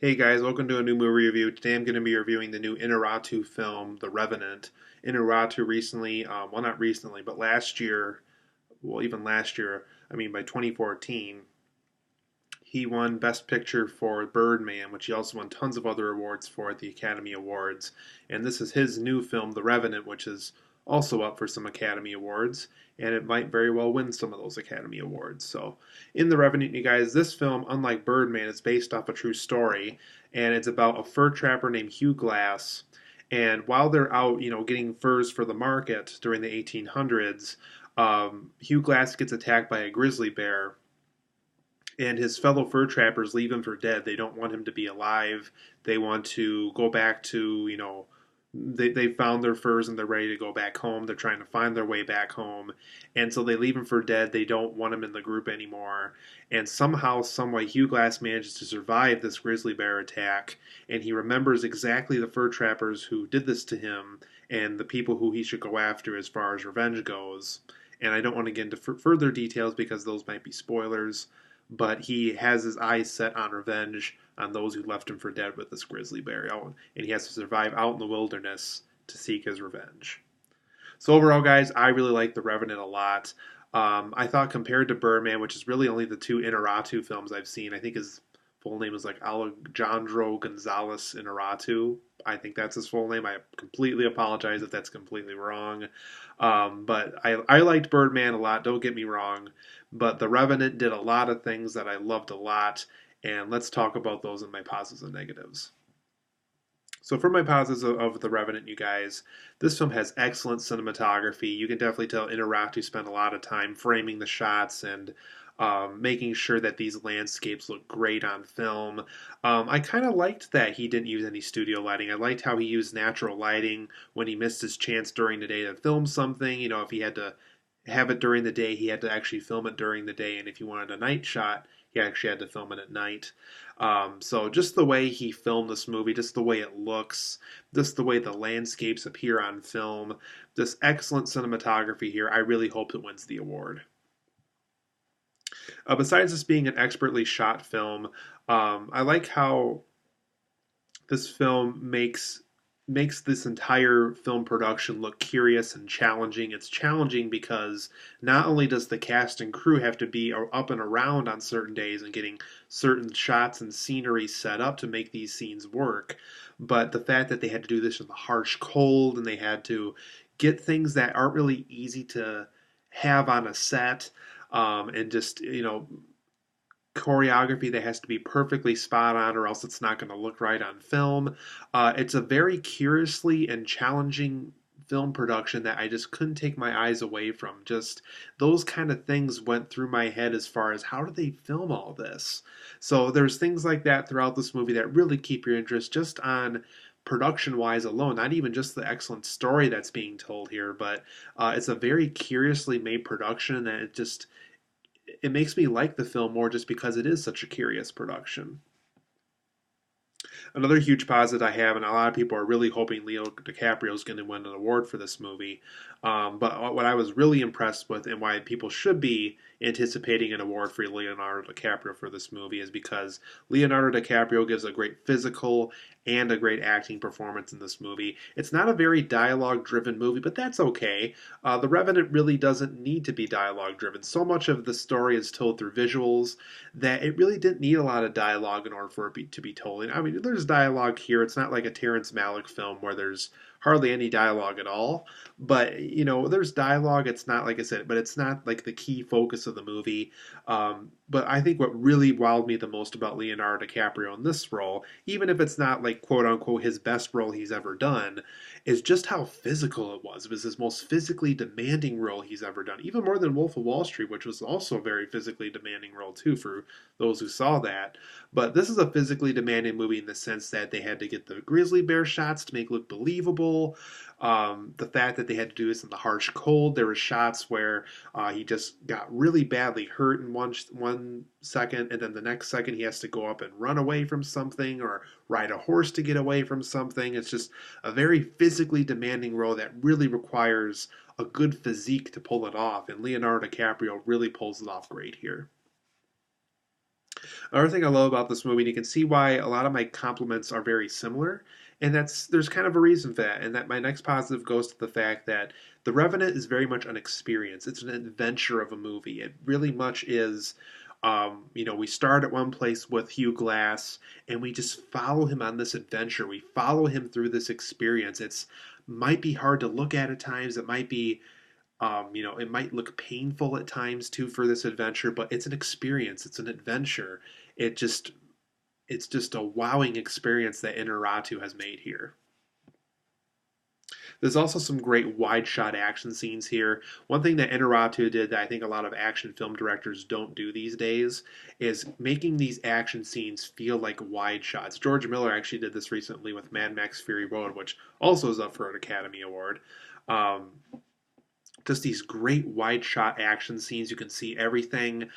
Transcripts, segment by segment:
Hey guys, welcome to a new movie review. Today I'm going to be reviewing the new Inarritu film, The Revenant. Inarritu recently, well not recently, but last year, well even last year, I mean by 2014, he won Best Picture for Birdman, which he also won tons of other awards for at the Academy Awards. And this is his new film, The Revenant, which is also up for some Academy Awards, and it might very well win some of those Academy Awards. So, in The Revenant, you guys, this film, unlike Birdman, is based off a true story, and it's about a fur trapper named Hugh Glass. And while they're out, getting furs for the market during the 1800s, Hugh Glass gets attacked by a grizzly bear, and his fellow fur trappers leave him for dead. They don't want him to be alive. They want to go back to, they found their furs and they're ready to go back home. They're trying to find their way back home. And so they leave him for dead. They don't want him in the group anymore. And somehow, someway, Hugh Glass manages to survive this grizzly bear attack. And he remembers exactly the fur trappers who did this to him and the people who he should go after as far as revenge goes. And I don't want to get into further details because those might be spoilers, but he has his eyes set on revenge on those who left him for dead with this grizzly bear, and he has to survive out in the wilderness to seek his revenge. So overall, guys, I really like The Revenant a lot. I thought compared to Birdman, which is really only the two Inarritu films I've seen, I think his full name is like Alejandro Gonzalez Inarritu. I think that's his full name. I completely apologize if that's completely wrong. But I liked Birdman a lot, don't get me wrong. But The Revenant did a lot of things that I loved a lot. And let's talk about those in my positives and negatives. So for my positives of The Revenant, you guys, this film has excellent cinematography. You can definitely tell Inarritu spent a lot of time framing the shots and making sure that these landscapes look great on film. I kind of liked that he didn't use any studio lighting. I liked how he used natural lighting when he missed his chance during the day to film something. If he had to have it during the day, he had to actually film it during the day. And if he wanted a night shot, he actually had to film it at night. So just the way he filmed this movie, just the way it looks, just the way the landscapes appear on film, this excellent cinematography here, I really hope it wins the award. Besides this being an expertly shot film, I like how this film makes this entire film production look curious and challenging. It's challenging because not only does the cast and crew have to be up and around on certain days and getting certain shots and scenery set up to make these scenes work, but the fact that they had to do this in the harsh cold and they had to get things that aren't really easy to have on a set, and just, choreography that has to be perfectly spot on or else it's not going to look right on film. It's a very curiously and challenging film production that I just couldn't take my eyes away from. Just those kind of things went through my head as far as how do they film all this? So there's things like that throughout this movie that really keep your interest just on production wise alone, not even just the excellent story that's being told here, but it's a very curiously made production that it makes me like the film more just because it is such a curious production. Another huge positive I have, and a lot of people are really hoping Leo DiCaprio is going to win an award for this movie. But what I was really impressed with, and why people should be anticipating an award for Leonardo DiCaprio for this movie, is because Leonardo DiCaprio gives a great physical and a great acting performance in this movie. It's not a very dialogue-driven movie, but that's okay. The Revenant really doesn't need to be dialogue-driven. So much of the story is told through visuals that it really didn't need a lot of dialogue in order for it to be told. And I mean, there's dialogue here. It's not like a Terrence Malick film where there's hardly any dialogue at all. But, there's dialogue. It's not, like I said, but it's not like the key focus of the movie. But I think what really wowed me the most about Leonardo DiCaprio in this role, even if it's not like quote unquote his best role he's ever done, is just how physical it was. It was his most physically demanding role he's ever done, even more than Wolf of Wall Street, which was also a very physically demanding role too for those who saw that. But this is a physically demanding movie in the sense that they had to get the grizzly bear shots to make it look believable. The fact that they had to do this in the harsh cold. There were shots where he just got really badly hurt in one second, and then the next second he has to go up and run away from something or ride a horse to get away from something. It's just a very physically demanding role that really requires a good physique to pull it off, and Leonardo DiCaprio really pulls it off great here. Another thing I love about this movie, and you can see why a lot of my compliments are very similar, and there's kind of a reason for that. And that my next positive goes to the fact that The Revenant is very much an experience. It's an adventure of a movie. It really much is. We start at one place with Hugh Glass, and we just follow him on this adventure. We follow him through this experience. It's might be hard to look at times. It might be it might look painful at times too for this adventure, but it's an experience. It's an adventure. It just it's just a wowing experience that Inarritu has made here. There's also some great wide shot action scenes here. One thing that Inarritu did that I think a lot of action film directors don't do these days is making these action scenes feel like wide shots. George Miller actually did this recently with Mad Max Fury Road, which also is up for an Academy Award. Um, just these great wide shot action scenes. You can see everything.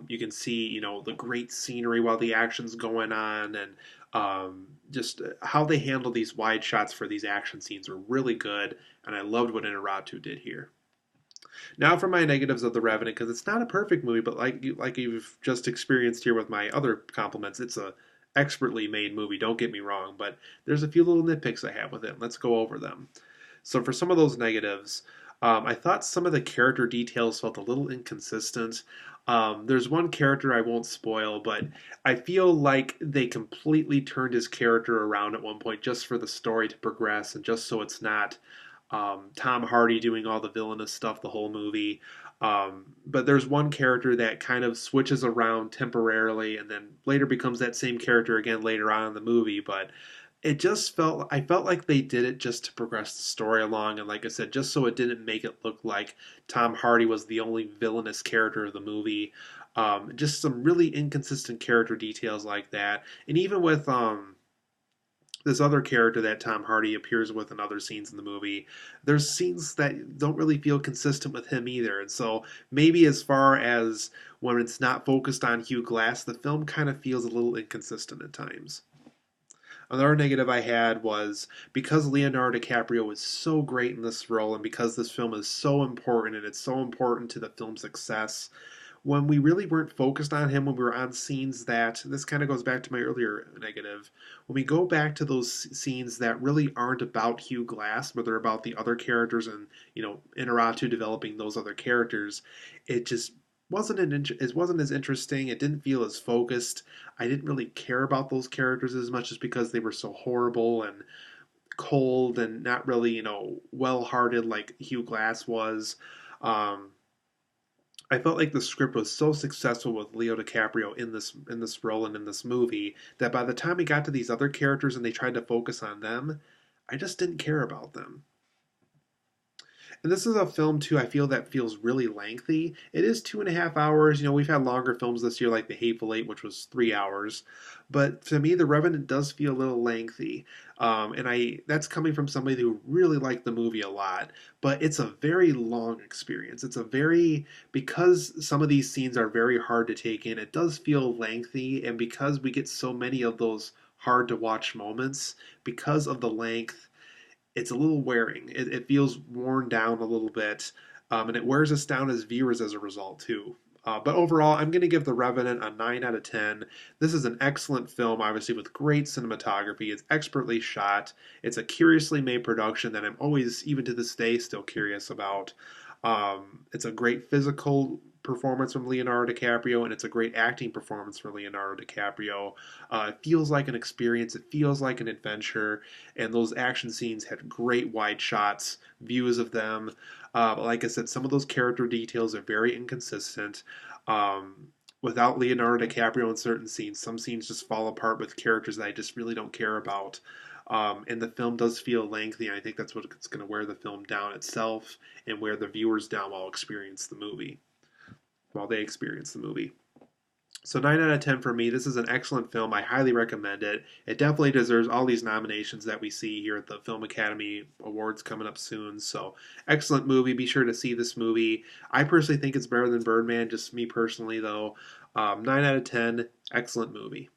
You can see, the great scenery while the action's going on, and just how they handle these wide shots for these action scenes are really good. And I loved what Inarritu did here. Now for my negatives of The Revenant, because it's not a perfect movie, but like you've just experienced here with my other compliments, it's a expertly made movie. Don't get me wrong, but there's a few little nitpicks I have with it. Let's go over them. So for some of those negatives, I thought some of the character details felt a little inconsistent. There's one character I won't spoil, but I feel like they completely turned his character around at one point just for the story to progress and just so it's not Tom Hardy doing all the villainous stuff the whole movie. But there's one character that kind of switches around temporarily and then later becomes that same character again later on in the movie, but I felt like they did it just to progress the story along, and like I said, just so it didn't make it look like Tom Hardy was the only villainous character of the movie. Just some really inconsistent character details like that, and even with this other character that Tom Hardy appears with in other scenes in the movie, there's scenes that don't really feel consistent with him either, and so maybe as far as when it's not focused on Hugh Glass, the film kind of feels a little inconsistent at times. Another negative I had was because Leonardo DiCaprio was so great in this role and because this film is so important and it's so important to the film's success, when we really weren't focused on him, when we were on scenes that, this kind of goes back to my earlier negative, when we go back to those scenes that really aren't about Hugh Glass, but they're about the other characters and, Inarritu developing those other characters, it just it wasn't as interesting. It didn't feel as focused. I didn't really care about those characters as much as because they were so horrible and cold and not really, well-hearted like Hugh Glass was. Um, I felt like the script was so successful with Leo DiCaprio in this role and in this movie that by the time we got to these other characters and they tried to focus on them, I just didn't care about them. And this is a film too. I feel that feels really lengthy. It is 2.5 hours. We've had longer films this year, like The Hateful Eight, which was 3 hours. But to me, The Revenant does feel a little lengthy, and that's coming from somebody who really liked the movie a lot. But it's a very long experience. It's a very because some of these scenes are very hard to take in. It does feel lengthy, and because we get so many of those hard to watch moments, because of the length it's a little wearing. It feels worn down a little bit, and it wears us down as viewers as a result too. But overall, I'm going to give The Revenant a 9 out of 10. This is an excellent film, obviously, with great cinematography. It's expertly shot. It's a curiously made production that I'm always, even to this day, still curious about. It's a great physical performance from Leonardo DiCaprio, and it's a great acting performance for Leonardo DiCaprio. It feels like an experience, it feels like an adventure, and those action scenes had great wide shots, views of them. Like I said, some of those character details are very inconsistent. Without Leonardo DiCaprio in certain scenes, some scenes just fall apart with characters that I just really don't care about. And the film does feel lengthy, and I think that's what's going to wear the film down itself and wear the viewers down while they experience the movie. So 9 out of 10 for me. This is an excellent film. I highly recommend it. It definitely deserves all these nominations that we see here at the Film Academy Awards coming up soon. So excellent movie. Be sure to see this movie. I personally think it's better than Birdman, just me personally though. 9 out of 10. Excellent movie.